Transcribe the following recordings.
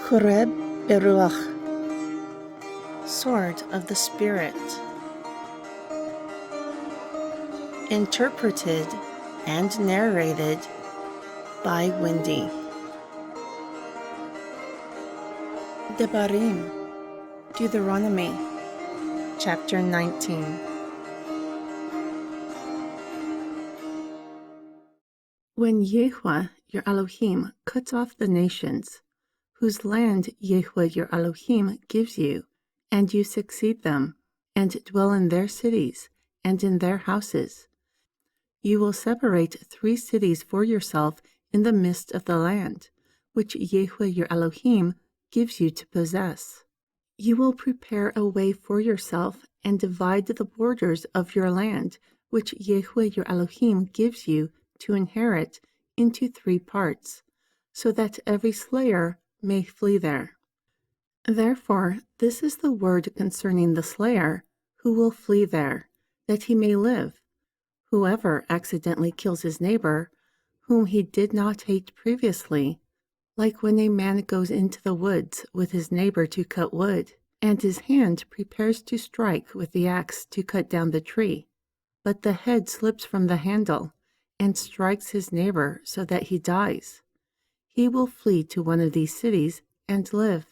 Choreb Beruach, Sword of the Spirit. Interpreted and narrated by Wendy. Debarim, Deuteronomy Chapter 19. When Yahweh your Elohim cuts off the nations, whose land Yahweh your Elohim gives you, and you succeed them, and dwell in their cities, and in their houses, you will separate 3 cities for yourself in the midst of the land, which Yahweh your Elohim gives you to possess. You will prepare a way for yourself, and divide the borders of your land, which Yahweh your Elohim gives you to inherit, into 3 parts, so that every slayer may flee there. Therefore, this is the word concerning the slayer who will flee there, that he may live. Whoever accidentally kills his neighbor, whom he did not hate previously, like when a man goes into the woods with his neighbor to cut wood, and his hand prepares to strike with the axe to cut down the tree, but the head slips from the handle, and strikes his neighbor so that he dies. He will flee to one of these cities and live,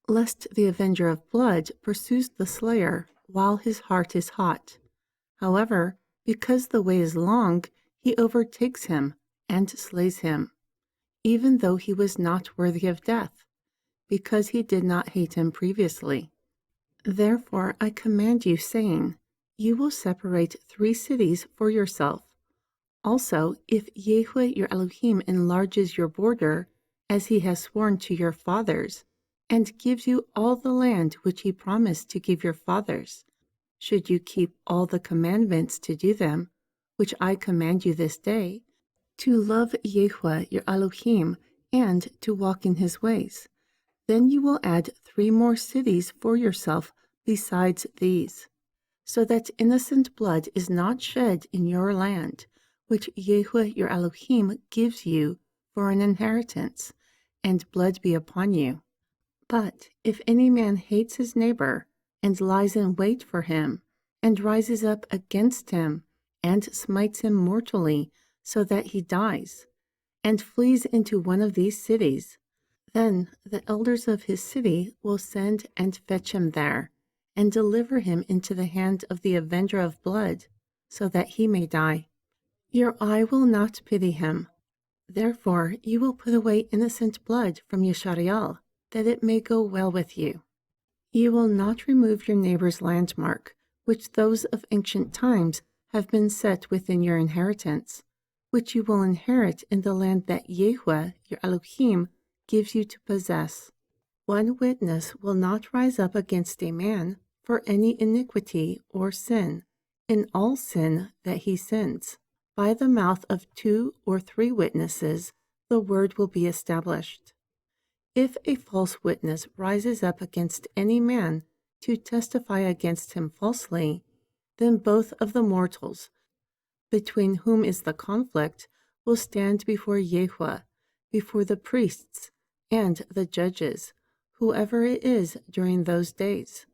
lest the avenger of blood pursues the slayer while his heart is hot. However, because the way is long, he overtakes him and slays him, even though he was not worthy of death, because he did not hate him previously. Therefore I command you, saying, you will separate 3 cities for yourself. Also, if Yahweh your Elohim enlarges your border, as he has sworn to your fathers, and gives you all the land which he promised to give your fathers, should you keep all the commandments to do them, which I command you this day, to love Yahweh your Elohim, and to walk in his ways, then you will add 3 more cities for yourself besides these, so that innocent blood is not shed in your land, which Yahweh your Elohim gives you for an inheritance, and blood be upon you. But if any man hates his neighbor, and lies in wait for him, and rises up against him, and smites him mortally, so that he dies, and flees into one of these cities, then the elders of his city will send and fetch him there, and deliver him into the hand of the avenger of blood, so that he may die. Your eye will not pity him. Therefore you will put away innocent blood from Yeshariel, that it may go well with you. You will not remove your neighbor's landmark, which those of ancient times have been set within your inheritance, which you will inherit in the land that Yahweh your Elohim gives you to possess. 1 witness will not rise up against a man for any iniquity or sin, in all sin that he sins. By the mouth of 2 or 3 witnesses the word will be established. If a false witness rises up against any man to testify against him falsely, then both of the mortals, between whom is the conflict, will stand before Yahweh, before the priests and the judges, whoever it is during those days.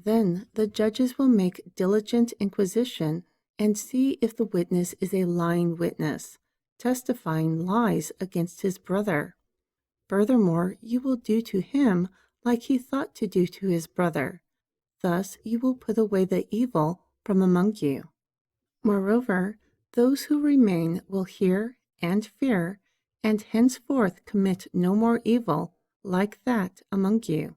Then the judges will make diligent inquisition and see if the witness is a lying witness, testifying lies against his brother. Furthermore, you will do to him like he thought to do to his brother. Thus you will put away the evil from among you. Moreover, those who remain will hear and fear, and henceforth commit no more evil like that among you.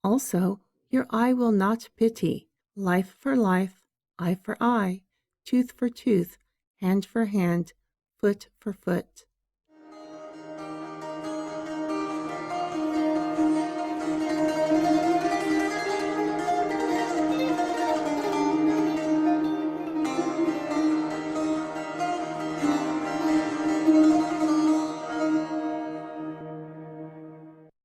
Also, your eye will not pity, life for life, eye for eye, tooth for tooth, hand for hand, foot for foot.